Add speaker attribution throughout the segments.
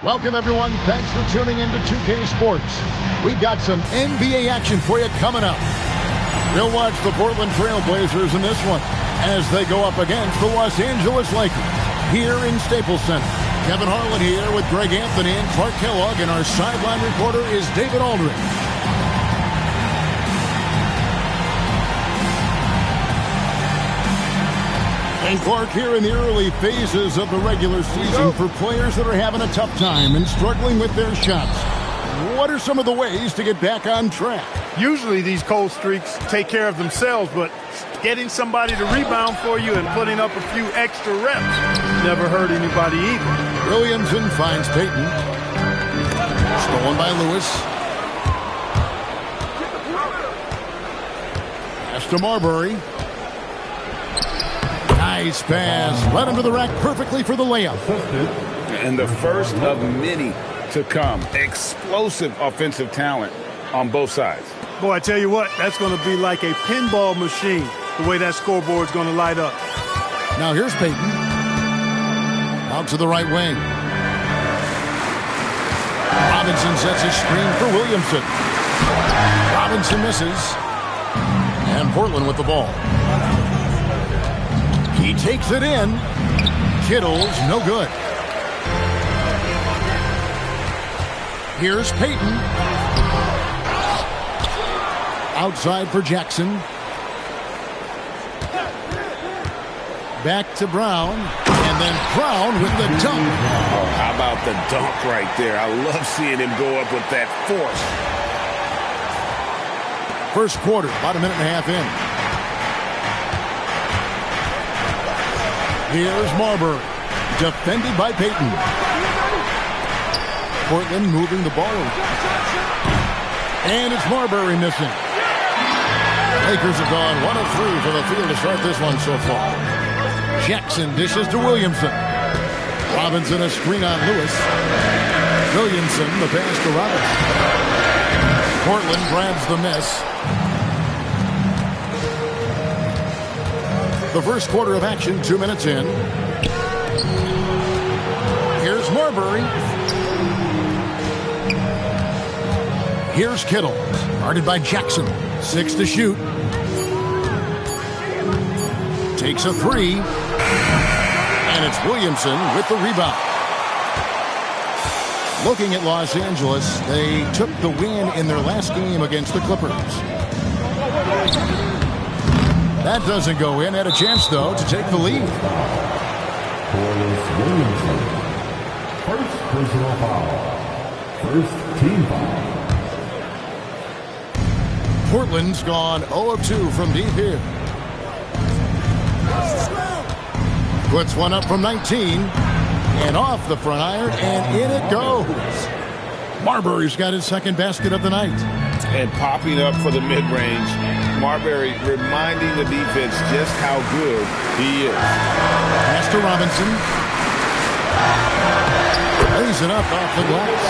Speaker 1: Welcome, everyone. Thanks for tuning in to 2K Sports. We've got some NBA action for you coming up. We'll watch the Portland Trail Blazers in this one as they go up against the Los Angeles Lakers here in Staples Center. Kevin Harlan here with Greg Anthony and Clark Kellogg, and our sideline reporter is David Aldridge. And Clark, here in the early phases of the regular season, for players that are having a tough time and struggling with their shots, what are some of the ways to get back on track?
Speaker 2: Usually these cold streaks take care of themselves, but getting somebody to rebound for you and putting up a few extra reps never hurt anybody either.
Speaker 1: Williamson finds Payton. Stolen by Lewis. Pass to Marbury. Nice pass. Led him to the rack perfectly for the layup.
Speaker 3: And the first of many to come. Explosive offensive talent on both sides.
Speaker 2: Boy, I tell you what, that's going to be like a pinball machine, the way that scoreboard's going to light up.
Speaker 1: Now here's Payton. Out to the right wing. Robinson sets a screen for Williamson. Robinson misses. And Portland with the ball. He takes it in. Kittle's no good. Here's Payton. Outside for Jackson. Back to Brown. And then Brown with the dunk.
Speaker 3: Oh, how about the dunk right there? I love seeing him go up with that force.
Speaker 1: First quarter, about a minute and a half in. Here's Marbury, defended by Payton. Portland moving the ball. And it's Marbury missing. Lakers have gone 1 of 3 for the field to start this one so far. Jackson dishes to Williamson. Robinson a screen on Lewis. Williamson the pass to Robinson. Portland grabs the miss. The first quarter of action, 2 minutes in. Here's Marbury. Here's Kittle, guarded by Jackson. 6 to shoot. Takes a 3. And it's Williamson with the rebound. Looking at Los Angeles, they took the win in their last game against the Clippers. That doesn't go in. Had a chance, though, to take the lead.
Speaker 4: Williamson. First personal foul. First team foul.
Speaker 1: Portland's gone 0 of 2 from deep here. Puts one up from 19. And off the front iron, and in it goes. Marbury's got his second basket of the night.
Speaker 3: And popping up for the mid-range. Marbury reminding the defense just how good he is.
Speaker 1: Pass to Robinson. Lays it up off the glass.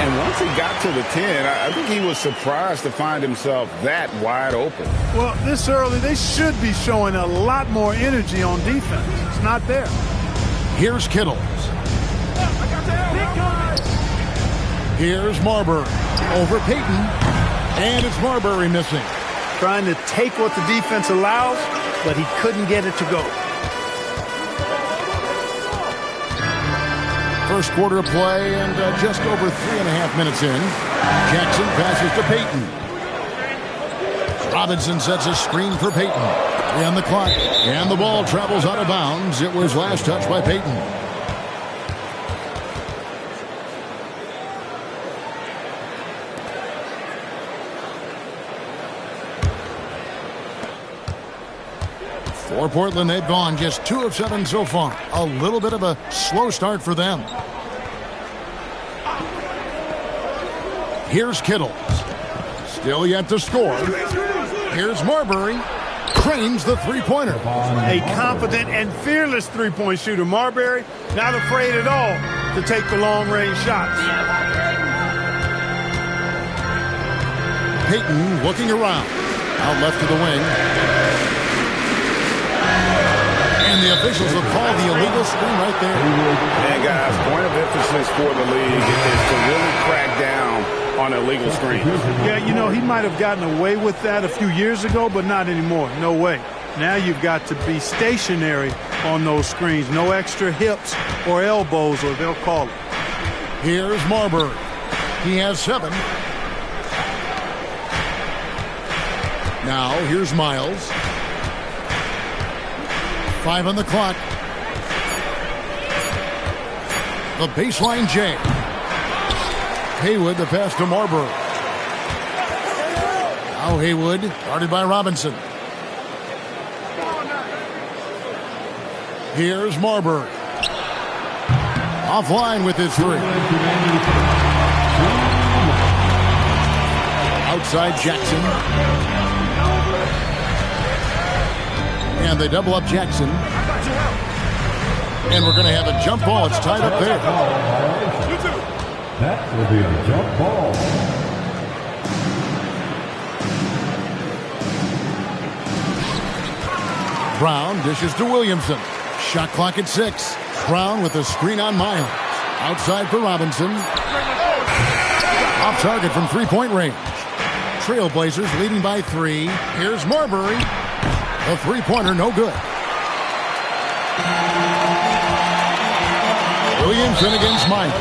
Speaker 3: And once he got to the 10, I think he was surprised to find himself that wide open.
Speaker 2: Well, this early, they should be showing a lot more energy on defense. It's not there.
Speaker 1: Here's Kittle. Here's Marbury. Over Payton. And it's Marbury missing.
Speaker 2: Trying to take what the defense allows, but he couldn't get it to go.
Speaker 1: First quarter of play and just over 3.5 minutes in. Jackson passes to Payton. Robinson sets a screen for Payton. 3 on the clock. And the ball travels out of bounds. It was last touched by Payton. For Portland, they've gone just 2 of 7 so far. A little bit of a slow start for them. Here's Kittle. Still yet to score. Here's Marbury. Cranes the three-pointer.
Speaker 2: A confident and fearless three-point shooter. Marbury, not afraid at all to take the long-range shots.
Speaker 1: Payton looking around. Out left to the wing. And the officials have called the illegal screen right there.
Speaker 3: And guys, point of emphasis for the league is to really crack down on illegal screens.
Speaker 2: Yeah, you know, he might have gotten away with that a few years ago, but not anymore. No way. Now you've got to be stationary on those screens. No extra hips or elbows, or they'll call it.
Speaker 1: Here's Marbury. He has 7. Now, here's Miles. 5 on the clock. The baseline J. Haywood, the pass to Marbury. Now Haywood, guarded by Robinson. Here's Marbury. Offline with his 3. Outside Jackson. And they double up Jackson. And we're going to have a jump ball. It's tied up there.
Speaker 4: That will be a jump ball.
Speaker 1: Brown dishes to Williamson. Shot clock at 6. Brown with a screen on Miles. Outside for Robinson. Off target from three-point range. Trailblazers leading by 3. Here's Marbury. A three-pointer, no good. Williamson against Miles.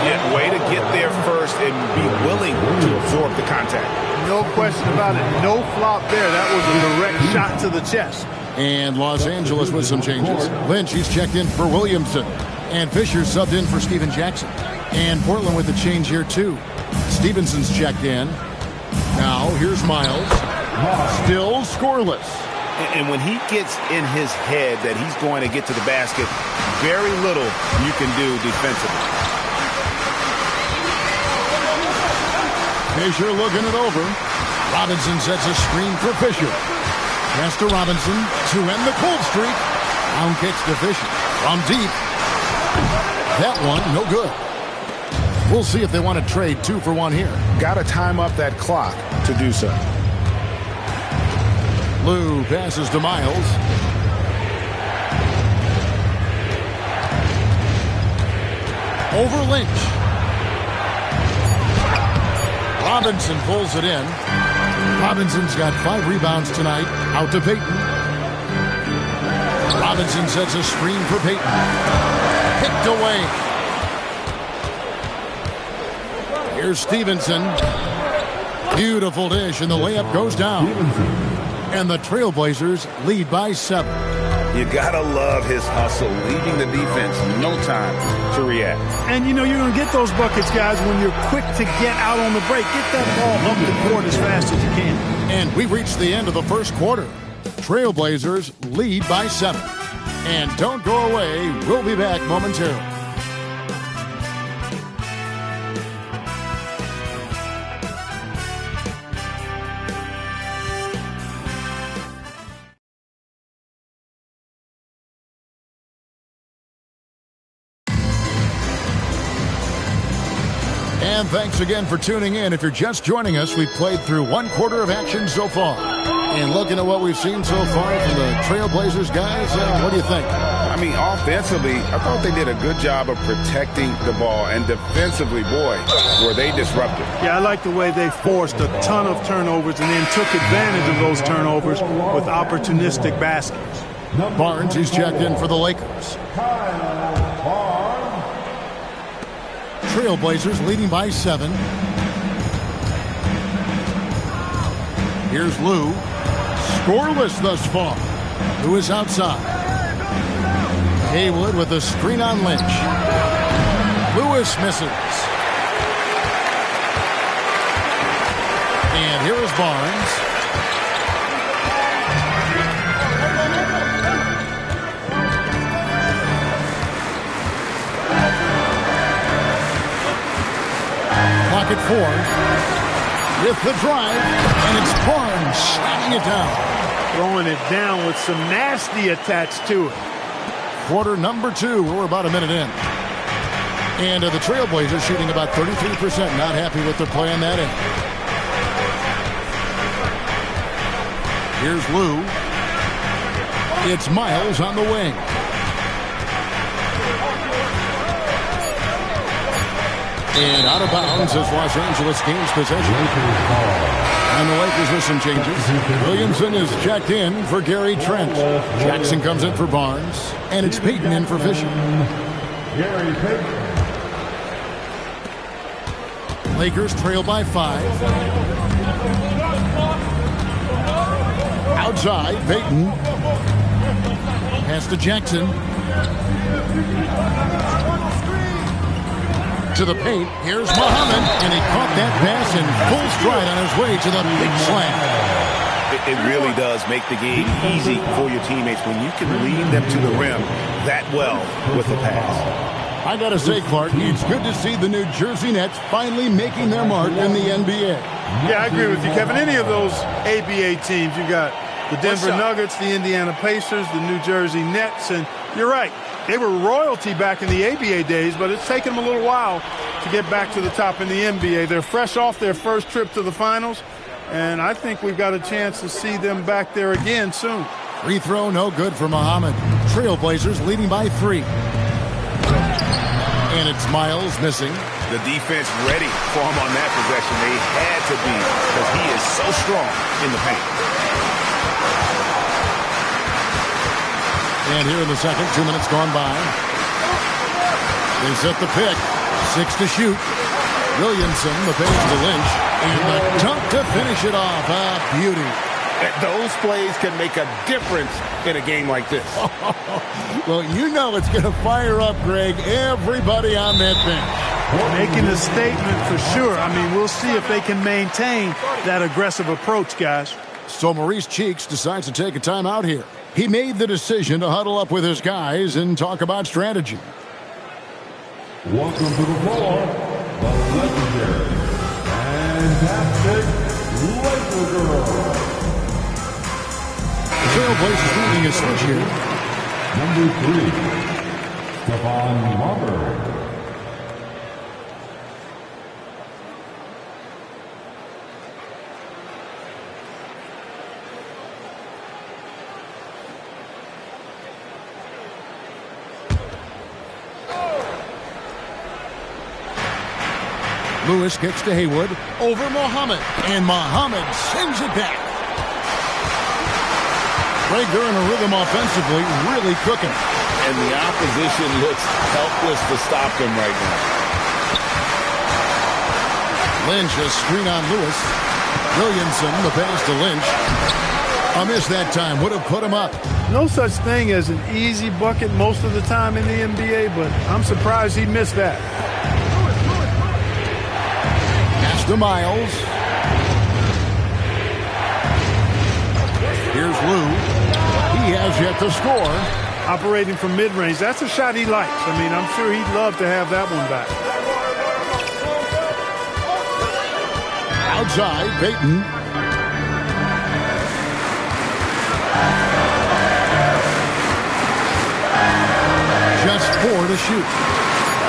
Speaker 3: Yeah, way to get there first and be willing to absorb the contact.
Speaker 2: No question about it. No flop there. That was a direct shot to the chest.
Speaker 1: And Los Angeles with some changes. Lynch, he's checked in for Williamson. And Fisher subbed in for Steven Jackson. And Portland with a change here, too. Stevenson's checked in. Now, here's Miles. Still scoreless.
Speaker 3: And when he gets in his head that he's going to get to the basket, very little you can do defensively.
Speaker 1: Fisher looking it over. Robinson sets a screen for Fisher. Pass to Robinson to end the cold streak. Down kicks to Fisher. From deep. That one, no good. We'll see if they want to trade 2 for 1 here.
Speaker 3: Got to time up that clock to do so.
Speaker 1: Lou passes to Miles. Over Lynch. Robinson pulls it in. Robinson's got 5 rebounds tonight. Out to Payton. Robinson sets a screen for Payton. Picked away. Here's Stevenson. Beautiful dish, and the layup goes down. And the Trailblazers lead by 7.
Speaker 3: You gotta love his hustle, leaving the defense no time to react.
Speaker 2: And you know you're going to get those buckets, guys, when you're quick to get out on the break. Get that ball up the court as fast as you can.
Speaker 1: And we've reached the end of the first quarter. Trailblazers lead by 7. And don't go away. We'll be back momentarily. And thanks again for tuning in. If you're just joining us, we've played through 1 quarter of action so far. And looking at what we've seen so far from the Trailblazers guys, what do you think?
Speaker 3: I mean, offensively, I thought they did a good job of protecting the ball. And defensively, boy, were they disruptive.
Speaker 2: Yeah, I like the way they forced a ton of turnovers and then took advantage of those turnovers with opportunistic baskets.
Speaker 1: Barnes, he's checked in for the Lakers. Trailblazers leading by 7. Here's Lou. Scoreless thus far. Lou is outside. Haywood with a screen on Lynch. Lewis misses. And here is Barnes. Clock at 4. With the drive, and it's Barnes slamming it down.
Speaker 2: Throwing it down with some nasty attached to it.
Speaker 1: Quarter number 2. We're about a minute in. And the Trailblazers shooting about 33%. Not happy with their play on that end. Here's Lou. It's Miles on the wing. And out of bounds as Los Angeles gains possession. And the Lakers with some changes. Williamson is checked in for Gary Trent. Jackson comes in for Barnes. And it's Payton in for Fisher.
Speaker 4: Gary Payton.
Speaker 1: Lakers trail by 5. Outside, Payton. Pass to Jackson. To the paint. Here's Muhammad. And he caught that pass in full stride on his way to the big slam.
Speaker 3: It really does make the game easy for your teammates when you can lead them to the rim that well with a pass.
Speaker 1: I gotta say, Clark, it's good to see the New Jersey Nets finally making their mark in the NBA.
Speaker 2: Yeah, I agree with you, Kevin. Any of those ABA teams, you got the Denver Nuggets, the Indiana Pacers, the New Jersey Nets, and you're right. They were royalty back in the ABA days, but it's taken them a little while to get back to the top in the NBA. They're fresh off their first trip to the finals, and I think we've got a chance to see them back there again soon.
Speaker 1: Free throw, no good for Muhammad. Trailblazers leading by 3. And it's Miles missing.
Speaker 3: The defense ready for him on that possession. They had to be because he is so strong in the paint.
Speaker 1: And here in the second, 2 minutes gone by. They set the pick. 6 to shoot. Williamson, the pass to Lynch. And the dunk to finish it off. Beauty.
Speaker 3: Those plays can make a difference in a game like this.
Speaker 1: Well, you know it's going to fire up, Greg, everybody on that bench.
Speaker 2: Making a statement for sure. I mean, we'll see if they can maintain that aggressive approach, guys.
Speaker 1: So Maurice Cheeks decides to take a timeout here. He made the decision to huddle up with his guys and talk about strategy.
Speaker 4: Welcome to the floor, the legendary, fantastic Laker Girl.
Speaker 1: Trailblazers leading a switch here.
Speaker 4: Number 3, Stephon Marbury.
Speaker 1: Lewis kicks to Haywood. Over Muhammad. And Muhammad sends it back. Greg, they're in a rhythm offensively, really cooking.
Speaker 3: And the opposition looks helpless to stop them right now.
Speaker 1: Lynch, a screen on Lewis. Williamson, the pass to Lynch. A miss that time, would have put him up.
Speaker 2: No such thing as an easy bucket most of the time in the NBA, but I'm surprised he missed that.
Speaker 1: Pass to Miles. Here's Lou. He has yet to score.
Speaker 2: Operating from mid-range, that's a shot he likes. I mean, I'm sure he'd love to have that one back.
Speaker 1: Outside, Payton. Just 4 to shoot.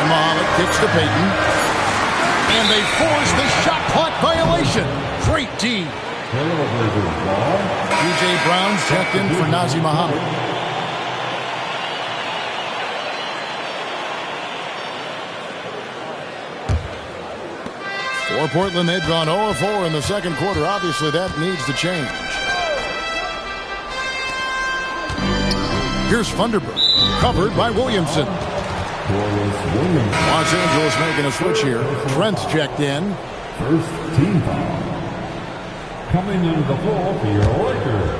Speaker 1: And Muhammad kicks to Payton. And they force the shot clock violation. Great D. DJ Brown's checked in for Nazr Mohammed. For Portland, they've gone 0-4 in the second quarter. Obviously, that needs to change. Here's Funderburk, covered by Williamson. Los Angeles making a switch here. Trent's checked in.
Speaker 4: First team foul. Coming into the floor for your Lakers,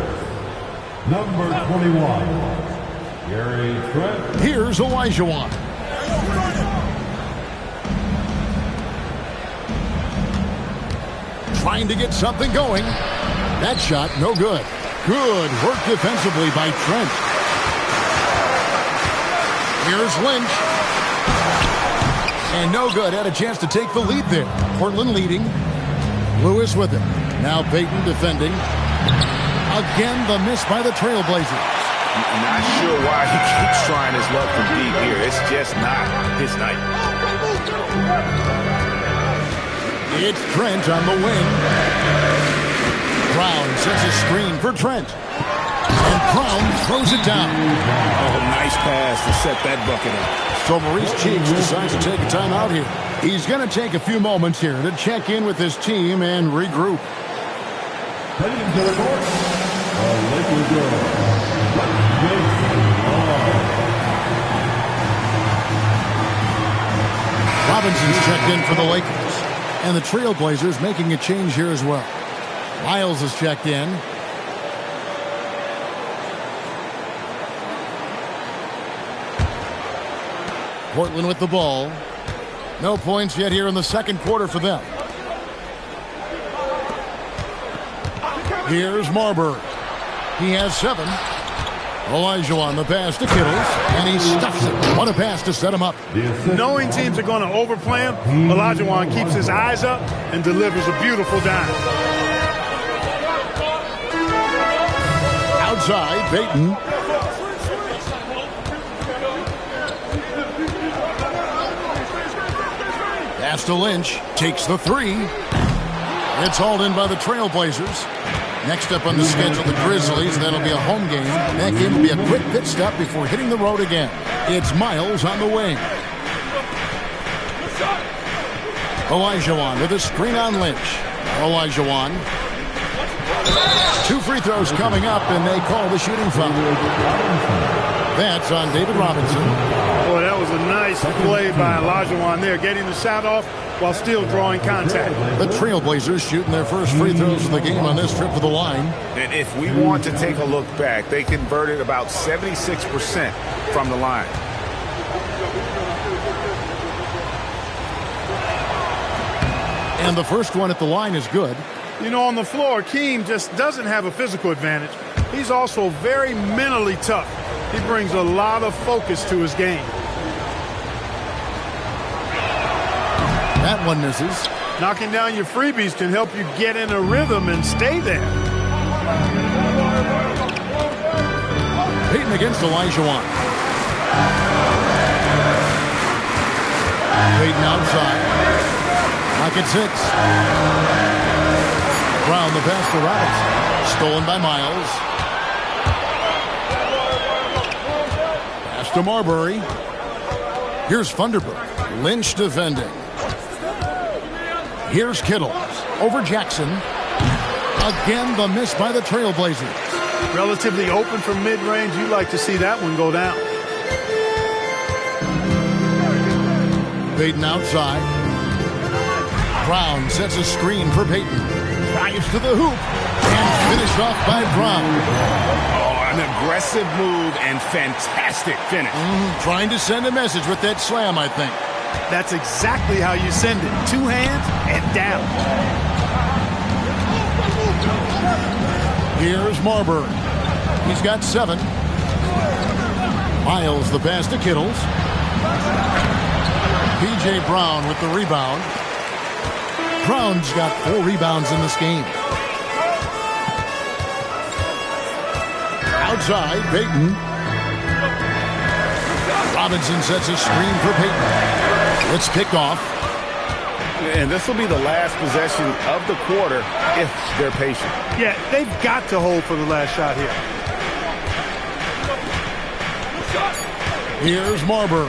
Speaker 4: number 21, Gary Trent.
Speaker 1: Here's Olajuwon. Trying to get something going. That shot, no good. Good work defensively by Trent. Here's Lynch. And no good. Had a chance to take the lead there. Portland leading. Lewis with it. Now Payton defending. Again, the miss by the Trailblazers.
Speaker 3: Not sure why he keeps trying his luck from deep here. It's just not his night.
Speaker 1: It's Trent on the wing. Brown sets a screen for Trent. And Brown throws it down.
Speaker 3: Oh, nice pass to set that bucket up.
Speaker 1: So Maurice Cheeks decides to take a timeout here. He's going to take a few moments here to check in with his team and regroup.
Speaker 4: Heading to the court, the Lakers Jason
Speaker 1: Robinson's checked in for the Lakers. And the Trailblazers making a change here as well. Miles is checked in. Portland with the ball. No points yet here in the second quarter for them. Here's Marbury. He has 7. Olajuwon the pass to Kittles, and he stuffs it. What a pass to set him up.
Speaker 2: Knowing teams are going to overplay him, Olajuwon keeps his eyes up and delivers a beautiful dime.
Speaker 1: Outside, Payton. Pass to Lynch. Takes the 3. It's hauled in by the Trailblazers. Next up on the schedule, the Grizzlies. That'll be a home game. That game will be a quick pit stop before hitting the road again. It's Miles on the wing. Olajuwon with a screen on Lynch. Olajuwon. 2 free throws coming up, and they call the shooting foul. That's on David Robinson.
Speaker 2: Boy, that was a nice play by Olajuwon there, getting the shot off while still drawing contact.
Speaker 1: The Trailblazers shooting their first free throws of the game on this trip to the line.
Speaker 3: And if we want to take a look back, they converted about 76% from the line.
Speaker 1: And the first one at the line is good.
Speaker 2: You know, on the floor, Keem just doesn't have a physical advantage. He's also very mentally tough. He brings a lot of focus to his game.
Speaker 1: That one misses.
Speaker 2: Knocking down your freebies can help you get in a rhythm and stay there.
Speaker 1: Payton against Olajuwon. Payton outside. Pocket 6. Brown the pass to Robinson. Stolen by Miles. Pass to Marbury. Here's Funderburk. Lynch defending. Here's Kittles over Jackson. Again, the miss by the Trailblazers.
Speaker 2: Relatively open from mid-range. You'd like to see that one go down.
Speaker 1: Payton outside. Brown sets a screen for Payton. Drives to the hoop. And finished off by Brown.
Speaker 3: Oh, an aggressive move and fantastic finish.
Speaker 1: Trying to send a message with that slam, I think.
Speaker 2: That's exactly how you send it. 2 hands and down.
Speaker 1: Here's Marbury. He's got 7. Miles the pass to Kittles. P.J. Brown with the rebound. Brown's got 4 rebounds in this game. Outside, Payton. Robinson sets a screen for Payton. It's kicked off.
Speaker 3: And this will be the last possession of the quarter if they're patient.
Speaker 2: Yeah, they've got to hold for the last shot here.
Speaker 1: Here's Marbury.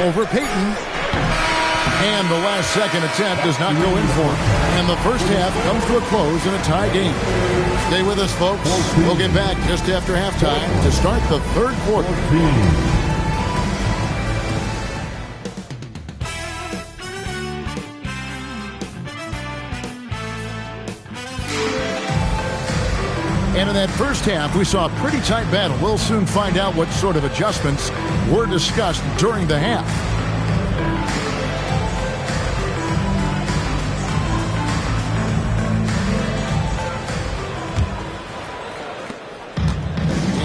Speaker 1: Over Payton. And the last second attempt does not go in for him. And the first half comes to a close in a tie game. Stay with us, folks. We'll get back just after halftime to start the third quarter. And in that first half, we saw a pretty tight battle. We'll soon find out what sort of adjustments were discussed during the half.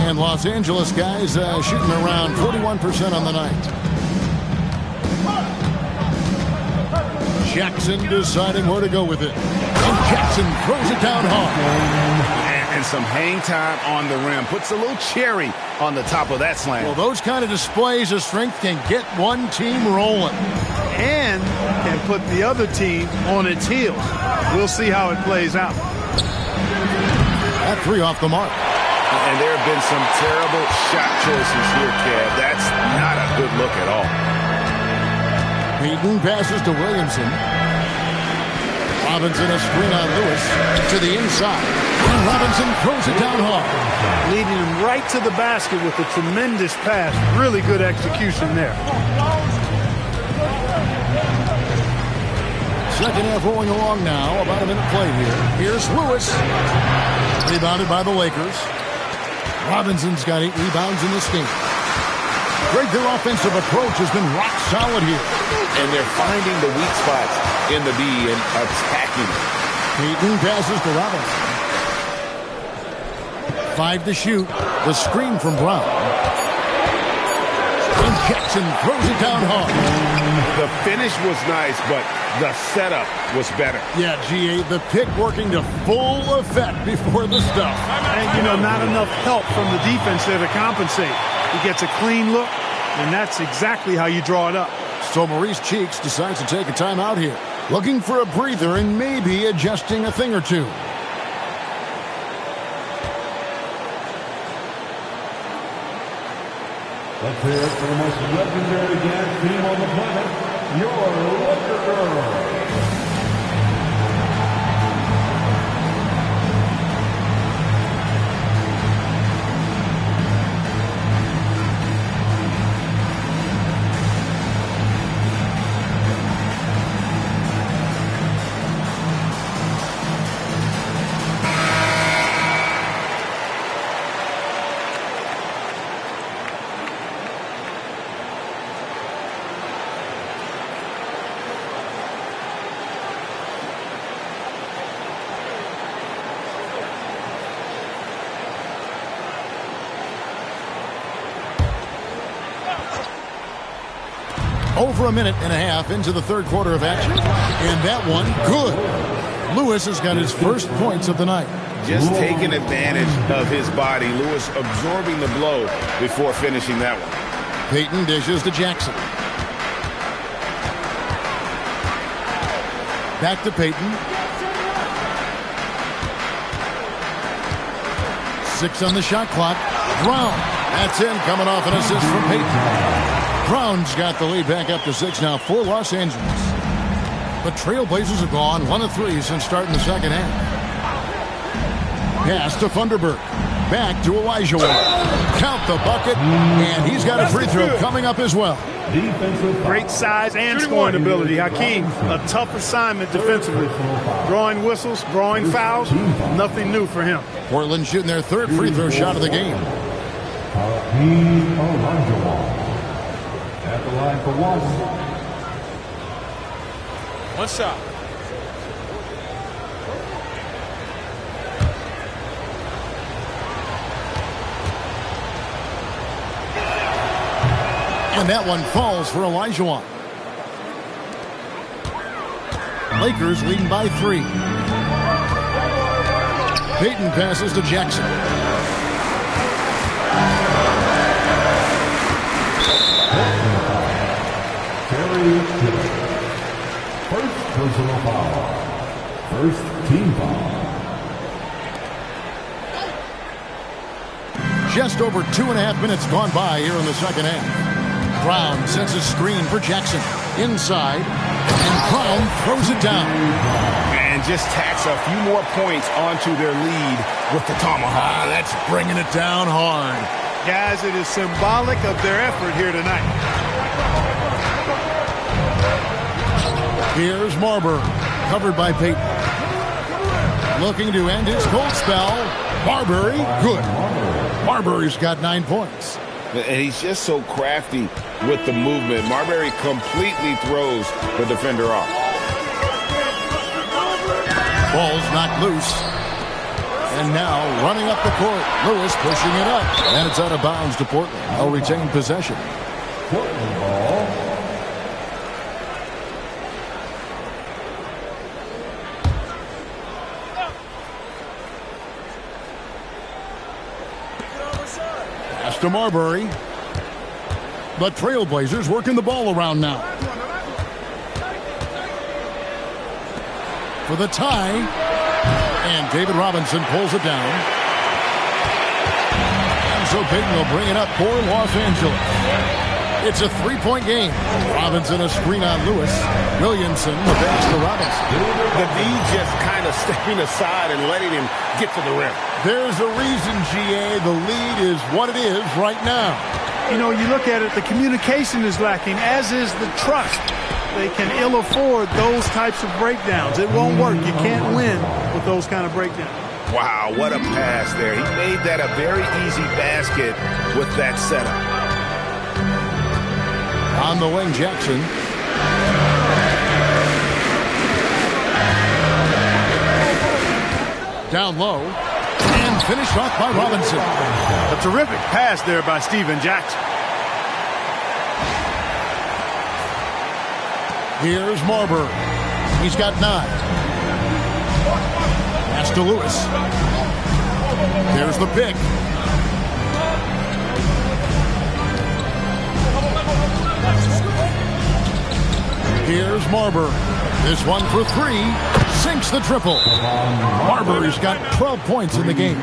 Speaker 1: And Los Angeles guys shooting around 41% on the night. Jackson deciding where to go with it. And Jackson throws it down hard.
Speaker 3: And some hang time on the rim. Puts a little cherry on the top of that slam.
Speaker 1: Well, those kind of displays of strength can get one team rolling.
Speaker 2: And can put the other team on its heels. We'll see how it plays out.
Speaker 1: That 3 off the mark.
Speaker 3: And there have been some terrible shot choices here, Kev. That's not a good look at all.
Speaker 1: Payton passes to Williamson. Robinson a screen on Lewis to the inside. And Robinson throws it down hard.
Speaker 2: Leading him right to the basket with a tremendous pass. Really good execution there.
Speaker 1: Second half rolling along now. About a minute play here. Here's Lewis. Rebounded by the Lakers. Robinson's got 8 rebounds in this game. Greg, their offensive approach has been rock solid here.
Speaker 3: And they're finding the weak spots in the D and attacking it.
Speaker 1: Payton passes to Robinson. 5 to shoot. The screen from Brown. And Jackson throws it down hard.
Speaker 3: The finish was nice, but the setup was better.
Speaker 1: Yeah, GA, the pick working to full effect before the stuff.
Speaker 2: And, you know, not enough help from the defense there to compensate. He gets a clean look, and that's exactly how you draw it up.
Speaker 1: So Maurice Cheeks decides to take a timeout here. Looking for a breather and maybe adjusting a thing or two.
Speaker 4: Let's hear it for the most legendary dance team on the planet, your Laker Girls.
Speaker 1: Over a minute and a half into the third quarter of action. And that one, good. Lewis has got his first points of the night.
Speaker 3: Just taking advantage of his body. Lewis absorbing the blow before finishing that one.
Speaker 1: Payton dishes to Jackson. Back to Payton. 6 on the shot clock. Brown. That's in, coming off an assist from Payton. Brown's got the lead back up to 6 now for Los Angeles. The Trailblazers have gone 1 of 3 since starting the second half. Pass to Funderburk. Back to Elijah Wan. Count the bucket, and he's got a free throw coming up as well.
Speaker 2: Great size and scoring ability. Hakeem, a tough assignment defensively. Drawing whistles, drawing fouls, nothing new for him.
Speaker 1: Portland shooting their third free throw shot of the game.
Speaker 4: Hakeem Olajuwon at the line for one.
Speaker 5: One shot.
Speaker 1: And that one falls for Olajuwon. Lakers leading by 3. Payton passes to Jackson.
Speaker 4: First personal foul. First team foul.
Speaker 1: Just over 2.5 minutes gone by here in the second half. Brown sends a screen for Jackson. Inside. And Brown throws it down.
Speaker 3: And just tacks a few more points onto their lead with the tomahawk.
Speaker 1: That's bringing it down hard.
Speaker 2: Guys, it is symbolic of their effort here tonight.
Speaker 1: Here's Marbury, covered by Payton. Looking to end his cold spell. Marbury, good. Marbury's got 9 points.
Speaker 3: And he's just so crafty with the movement. Marbury completely throws the defender off.
Speaker 1: Ball's knocked loose. And now running up the court. Lewis pushing it up. And it's out of bounds to Portland. They'll retain possession.
Speaker 4: Portland ball.
Speaker 1: Pass to Marbury. The Trailblazers working the ball around now. For the tie. And David Robinson pulls it down. And so Payton will bring it up for Los Angeles. It's a three-point game. Robinson a screen on Lewis. Williamson the pass to Robinson.
Speaker 3: The D just kind of stepping aside and letting him get to the rim.
Speaker 1: There's a reason, GA. The lead is what it is right now.
Speaker 2: You know, you look at it, the communication is lacking, as is the trust. They can ill afford those types of breakdowns. It won't work. You can't win with those kind of breakdowns.
Speaker 3: Wow, what a pass there. He made that a very easy basket with that setup.
Speaker 1: On the wing, Jackson. Down low. And finished off by Robinson.
Speaker 2: A terrific pass there by Steven Jackson.
Speaker 1: Here's Marbury. He's got 9. Pass to Lewis. There's the pick. Here's Marbury. This one for 3. Sinks the triple. Marbury's got 12 points in the game.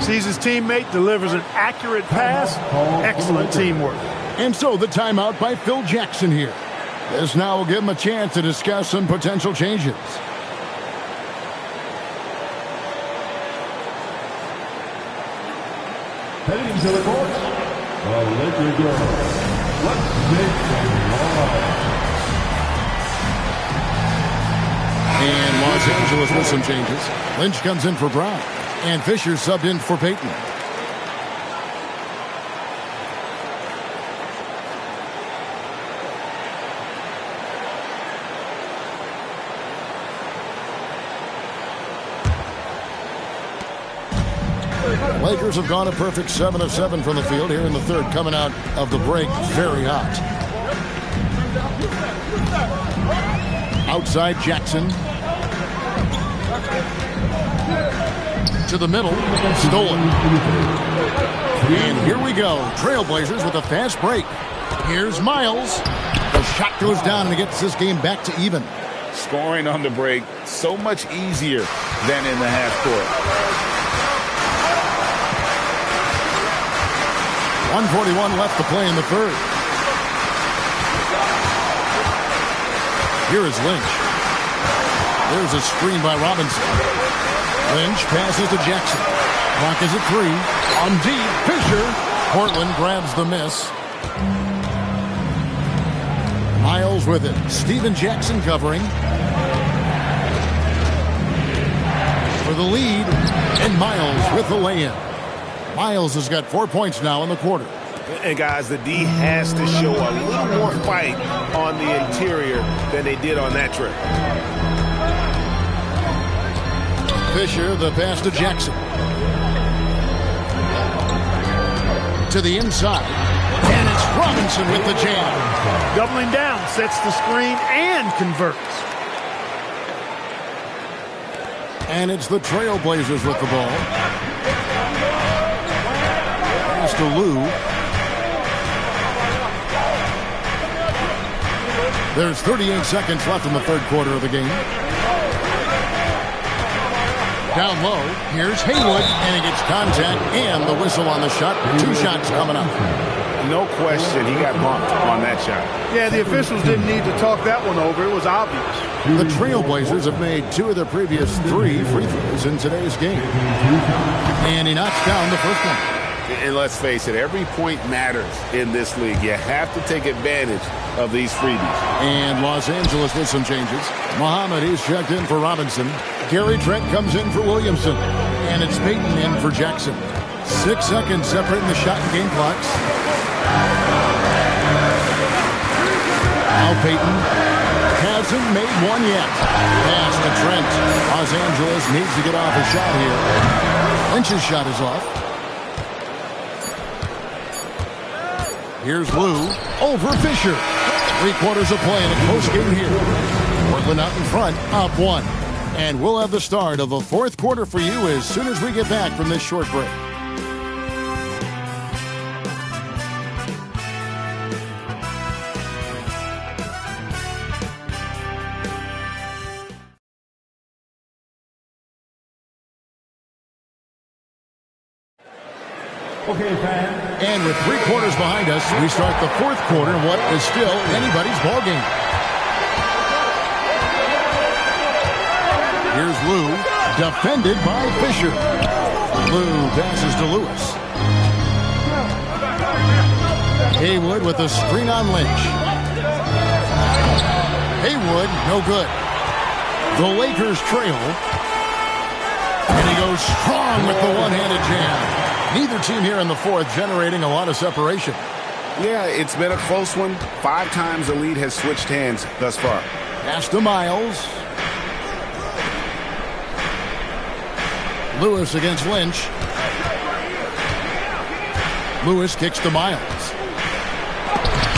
Speaker 2: Sees his teammate, delivers an accurate pass. Excellent teamwork.
Speaker 1: And so the timeout by Phil Jackson here. This now will give him a chance to discuss some potential changes.
Speaker 4: Heading to the court, the Laker girls. Let's make some noise.
Speaker 1: And Los Angeles with some changes. Lynch comes in for Brown. And Fisher subbed in for Payton. Lakers have gone a perfect 7 of 7 from the field here in the third, coming out of the break very hot. Outside Jackson. To the middle. Stolen. And here we go. Trailblazers with a fast break. Here's Miles. The shot goes down and it gets this game back to even.
Speaker 3: Scoring on the break, so much easier than in the half court.
Speaker 1: 1:41 left to play in the third. Here is Lynch. There's a screen by Robinson. Lynch passes to Jackson. Clock is at 3. On deep, Fisher. Portland grabs the miss. Miles with it. Steven Jackson covering. For the lead. And Miles with the lay-in. Miles has got 4 points now in the quarter.
Speaker 3: And guys, the D has to show a little more fight on the interior than they did on that trip.
Speaker 1: Fisher, the pass to Jackson. To the inside. And it's Robinson with the jam.
Speaker 2: Doubling down, sets the screen and converts.
Speaker 1: And it's the Trailblazers with the ball. Pass to Lou. There's 38 seconds left in the third quarter of the game. Down low, here's Haywood, and he gets contact and the whistle on the shot. 2 shots coming up.
Speaker 3: No question, he got bumped on that shot.
Speaker 2: Yeah, the officials didn't need to talk that one over. It was obvious.
Speaker 1: The Trailblazers have made 2 of their previous 3 free throws in today's game. And he knocks down the first one.
Speaker 3: And let's face it, every point matters in this league. You have to take advantage of these freebies.
Speaker 1: And Los Angeles with some changes. Muhammad, he's checked in for Robinson. Gary Trent comes in for Williamson. And it's Payton in for Jackson. 6 seconds separating the shot and game clocks. Now Payton hasn't made one yet. Pass to Trent. Los Angeles needs to get off a shot here. Lynch's shot is off. Here's Lou over Fisher. 3 quarters of play in a close game here. Portland out in front, up 1. And we'll have the start of the fourth quarter for you as soon as we get back from this short break.
Speaker 4: Okay, fans.
Speaker 1: And with 3 quarters behind us, we start the 4th quarter in what is still anybody's ball game. Here's Lou, defended by Fisher. Lou passes to Lewis. Haywood with a screen on Lynch. Haywood, no good. The Lakers trail. And he goes strong with the one-handed jam. Neither team here in the 4th generating a lot of separation.
Speaker 3: Yeah, it's been a close one. 5 times the lead has switched hands thus far.
Speaker 1: Pass to Miles. Lewis against Lynch. Lewis kicks to Miles.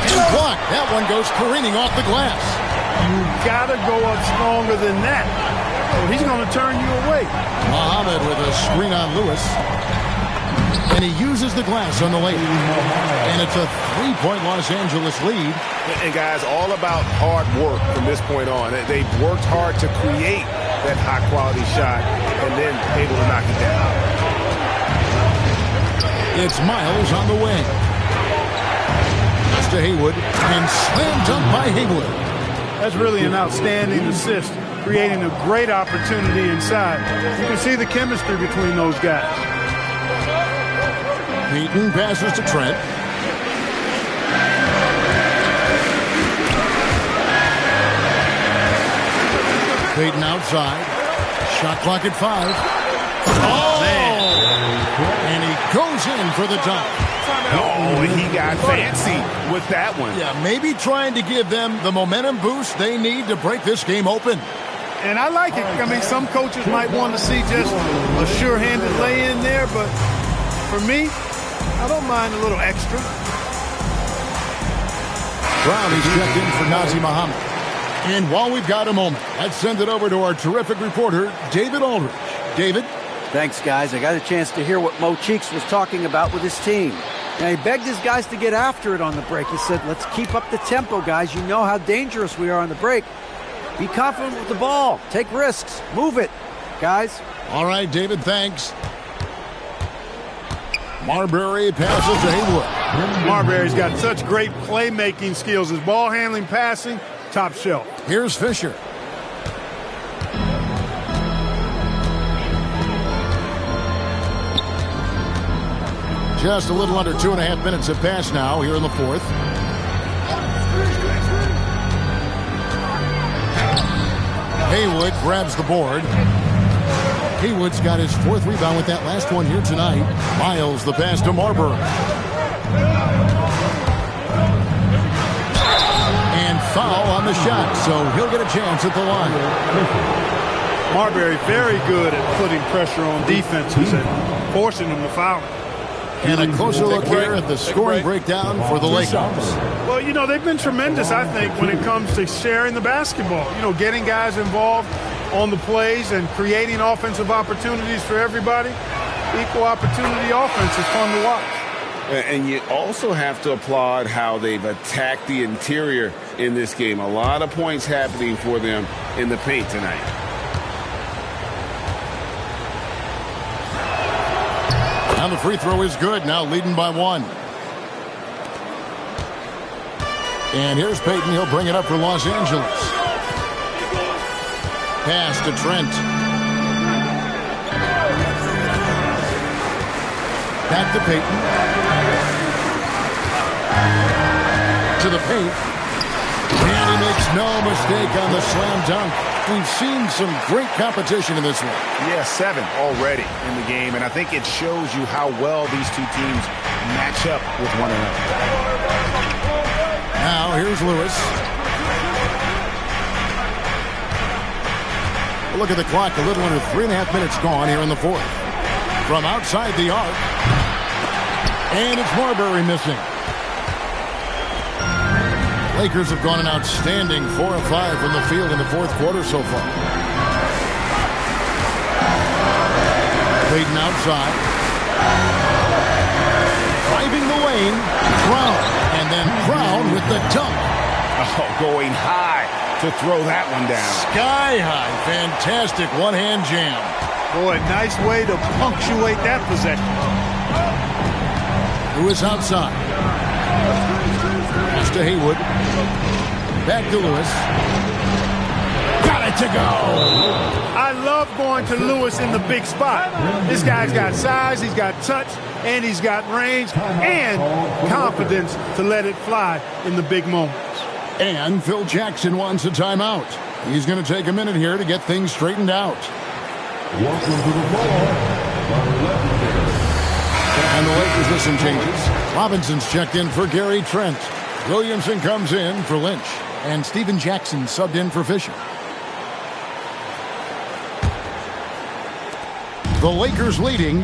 Speaker 1: And blocked. That one goes careening off the glass.
Speaker 2: You gotta go up stronger than that, or he's gonna turn you away.
Speaker 1: Muhammad with a screen on Lewis. And he uses the glass on the lane. And it's a 3-point Los Angeles lead.
Speaker 3: And guys, all about hard work from this point on. They've worked hard to create that high-quality shot and then able to knock it down.
Speaker 1: It's Miles on the wing. Pass to Haywood. And slam dunk by Haywood.
Speaker 2: That's really an outstanding assist, creating a great opportunity inside. You can see the chemistry between those guys.
Speaker 1: Payton passes to Trent. Payton outside. Shot clock at 5. Oh! And he goes in for the dunk.
Speaker 3: Oh, he got fancy with that one.
Speaker 1: Yeah, maybe trying to give them the momentum boost they need to break this game open.
Speaker 2: And I like it. I mean, some coaches might want to see just a sure-handed lay-in there, but for me, I don't mind a little extra.
Speaker 1: Brown, he's checked in for Nazi Muhammad. And while we've got a moment, let's send it over to our terrific reporter, David Aldridge. David?
Speaker 5: Thanks, guys. I got a chance to hear what Mo Cheeks was talking about with his team. Now, he begged his guys to get after it on the break. He said, let's keep up the tempo, guys. You know how dangerous we are on the break. Be confident with the ball. Take risks. Move it, guys.
Speaker 1: All right, David, thanks. Marbury passes to Haywood.
Speaker 2: Marbury's got such great playmaking skills. His ball handling, passing, top shelf.
Speaker 1: Here's Fisher. Just a little under 2.5 minutes have passed now here in the 4th. Haywood grabs the board. Haywood's got his 4th rebound with that last one here tonight. Miles the pass to Marbury. And foul on the shot, so he'll get a chance at the line.
Speaker 2: Marbury very good at putting pressure on defenses and forcing them to foul.
Speaker 1: And a closer look here at the scoring breakdown for the Lakers.
Speaker 2: Well, you know, they've been tremendous, I think, when it comes to sharing the basketball. You know, getting guys involved on the plays and creating offensive opportunities for everybody. Equal opportunity offense is fun to watch.
Speaker 3: And you also have to applaud how they've attacked the interior in this game. A lot of points happening for them in the paint tonight.
Speaker 1: And the free throw is good, now leading by 1. And here's Payton. He'll bring it up for Los Angeles. Pass to Trent. Back to Payton. To the paint. And he makes no mistake on the slam dunk. We've seen some great competition in this one.
Speaker 3: Yeah, 7 already in the game, and I think it shows you how well these two teams match up with one another.
Speaker 1: Now, here's Lewis. Look at the clock, a little under 3.5 minutes gone here in the 4th. From outside the arc. And it's Marbury missing. Lakers have gone an outstanding 4 of 5 from the field in the 4th quarter so far. Payton outside. Driving the lane. Brown. And then Brown with the dunk.
Speaker 3: Oh, going high to throw that one down.
Speaker 1: Sky high. Fantastic one-hand jam.
Speaker 2: Boy, nice way to punctuate that possession.
Speaker 1: Lewis outside. Pass to Haywood. Back to Lewis. Got it to go.
Speaker 2: I love going to Lewis in the big spot. This guy's got size, he's got touch, and he's got range and confidence to let it fly in the big moments.
Speaker 1: And Phil Jackson wants a timeout. He's going to take a minute here to get things straightened out.
Speaker 4: Welcome to the ball.
Speaker 1: And the Lakers with some changes. Robinson's checked in for Gary Trent. Williamson comes in for Lynch. And Steven Jackson subbed in for Fisher. The Lakers leading.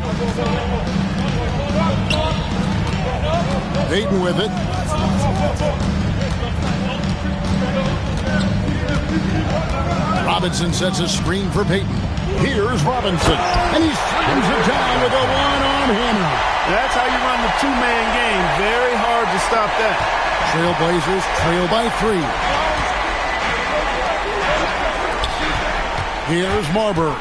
Speaker 1: Payton with it. Robinson sets a screen for Payton. Here's Robinson. And he slams it down with a one-arm hammer.
Speaker 2: That's how you run the two-man game. Very hard to stop that.
Speaker 1: Trailblazers trail by 3. Here's Marbury.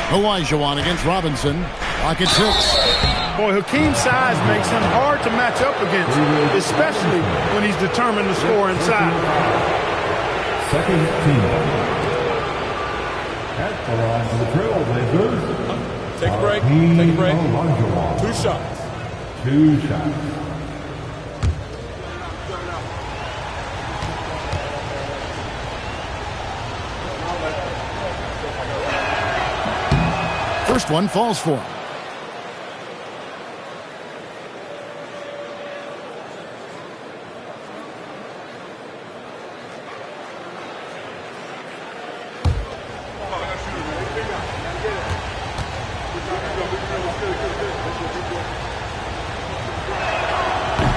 Speaker 1: Olajuwon against Robinson. Lock at 6.
Speaker 2: Boy, Hakeem's size makes him hard to match up against, especially when he's determined to score inside.
Speaker 4: Second team. At the line for the Trailblazers.
Speaker 6: Take a break. Take a break. 2 shots.
Speaker 4: 2 shots.
Speaker 1: First one falls for him.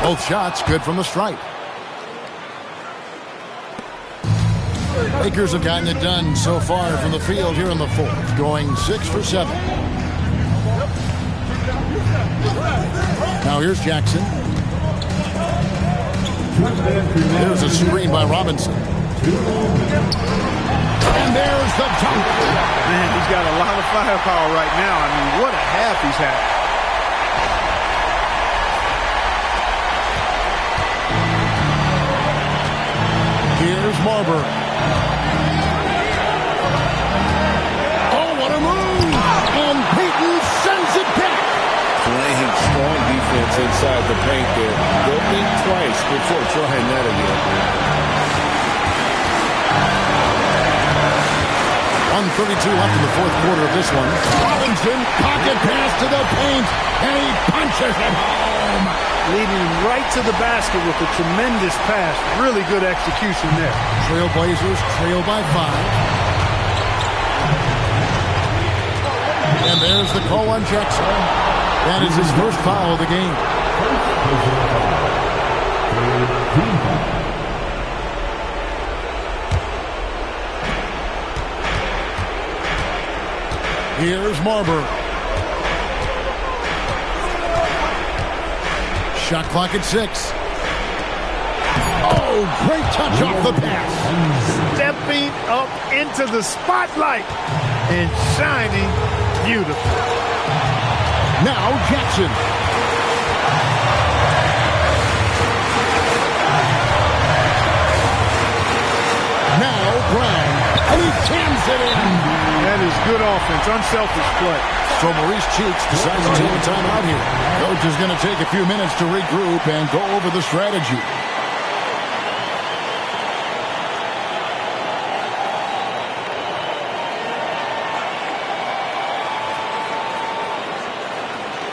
Speaker 1: Both shots good from the stripe. Lakers have gotten it done so far from the field here in the fourth, going 6 for 7. Now here's Jackson. There's a screen by Robinson. And there's the dunk.
Speaker 2: Man, he's got a lot of firepower right now. I mean, what a half he's had.
Speaker 1: Here's Marbury. Oh, what a move! And Payton sends it back.
Speaker 3: Playing strong defense inside the paint there. They'll think twice before trying that again.
Speaker 1: 1:32 left in the fourth quarter of this one. Robinson, pocket pass to the paint, and he punches it home.
Speaker 2: Leading right to the basket with a tremendous pass. Really good execution there.
Speaker 1: Trailblazers trail by 5. And there's the call on Jackson. That is his first foul of the game. Here's Marbury. Shot clock at 6. Oh, great touch off the pass.
Speaker 2: Stepping up into the spotlight and shining beautiful.
Speaker 1: Now Jackson. Now Brown. And he jams it in.
Speaker 2: That is good offense, unselfish play.
Speaker 1: So Maurice Cheeks decides to take a timeout here. Coach is going to take a few minutes to regroup and go over the strategy.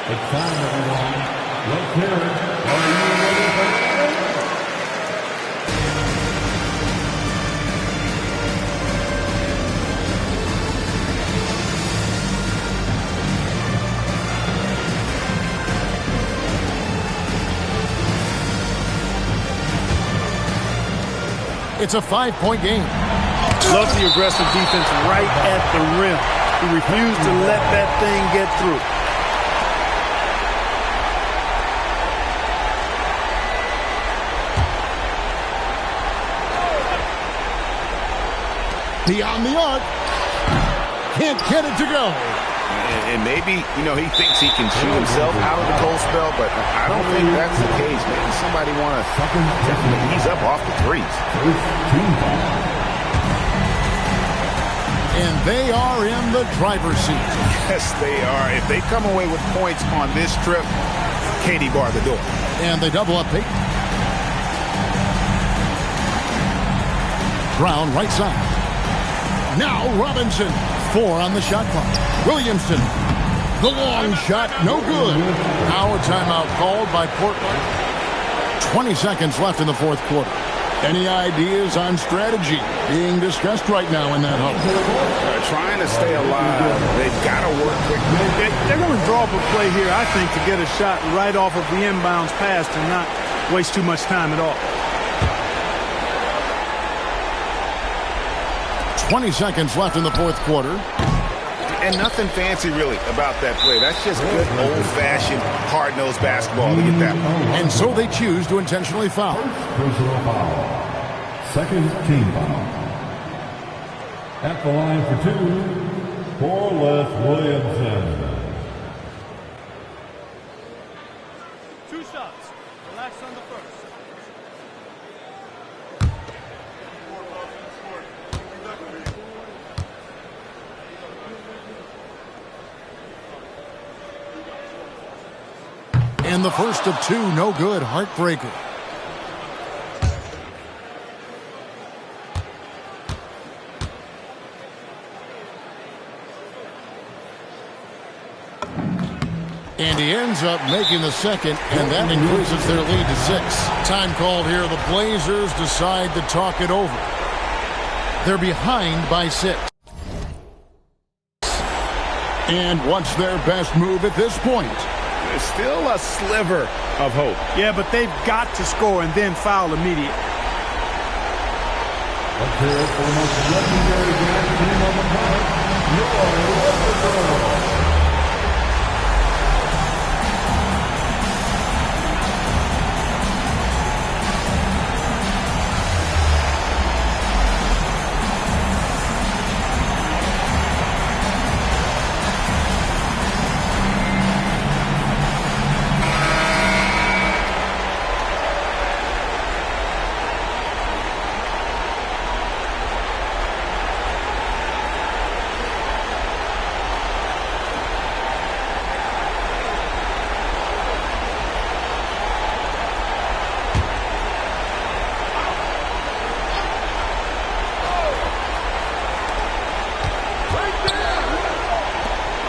Speaker 4: It's time, everyone. Let's hear it. Are you ready for it?
Speaker 1: It's a 5-point game.
Speaker 2: Love the aggressive defense right at the rim. He refused to let that thing get through.
Speaker 1: Beyond the arc. can't get it to go.
Speaker 3: And maybe, he thinks he can shoot himself out of the cold spell, but I don't think that's the case. Maybe somebody want to ease up off the threes.
Speaker 1: And they are in the driver's seat.
Speaker 3: Yes, they are. If they come away with points on this trip, Katie bar the door.
Speaker 1: And they double up Peyton. Brown right side. Now Robinson. 4 on the shot clock. Williamson. The long shot. No good. Now a timeout called by Portland. 20 seconds left in the fourth quarter. Any ideas on strategy being discussed right now in that hub?
Speaker 3: Trying to stay alive. They've got to work quickly.
Speaker 2: They're going to draw up a play here, I think, to get a shot right off of the inbounds pass and not waste too much time at all.
Speaker 1: 20 seconds left in the fourth quarter.
Speaker 3: And nothing fancy, really, about that play. That's just good, old-fashioned, hard-nosed basketball to get that one.
Speaker 1: And so they choose to intentionally foul.
Speaker 4: Personal foul. Second team foul. At the line for 2, Corliss Williamson.
Speaker 2: 2 shots. Relax on the first.
Speaker 1: And the first of 2, no good. Heartbreaker. And he ends up making the second, and that increases their lead to 6. Time called here. The Blazers decide to talk it over. They're behind by 6. And what's their best move at this point?
Speaker 3: There's still a sliver of hope.
Speaker 2: Yeah, but they've got to score and then foul immediately.
Speaker 4: Let's hear it for the most legendary grand team on the planet. Your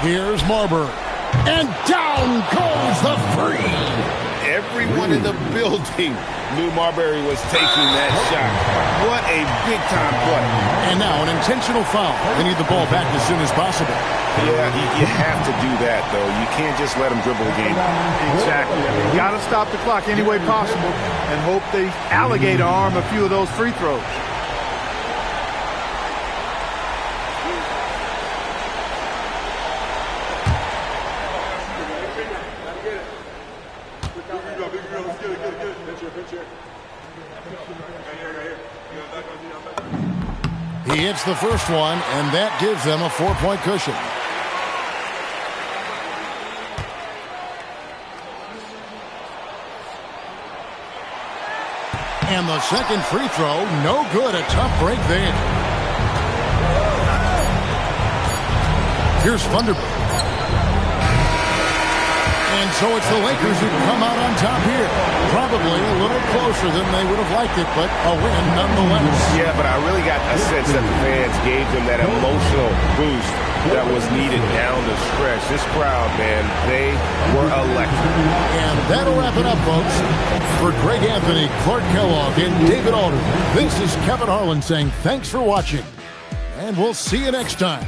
Speaker 1: Here's Marbury. And down goes the three.
Speaker 3: Everyone in the building knew Marbury was taking that shot. What a big-time play.
Speaker 1: And now an intentional foul. They need the ball back as soon as possible.
Speaker 3: Yeah, you have to do that, though. You can't just let them dribble the game.
Speaker 2: Exactly. You got to stop the clock any way possible and hope they alligator arm a few of those free throws.
Speaker 1: He hits the first one, and that gives them a 4-point cushion. And the second free throw, no good. A tough break there. Here's Thunderbird. And so it's the Lakers who come out on top here. Probably a little closer than they would have liked it, but a win nonetheless.
Speaker 3: Yeah, but I really got a sense that the fans gave them that emotional boost that was needed down the stretch. This crowd, man, they were electric.
Speaker 1: And that'll wrap it up, folks. For Greg Anthony, Clark Kellogg, and David Alder, this is Kevin Harlan saying thanks for watching. And we'll see you next time.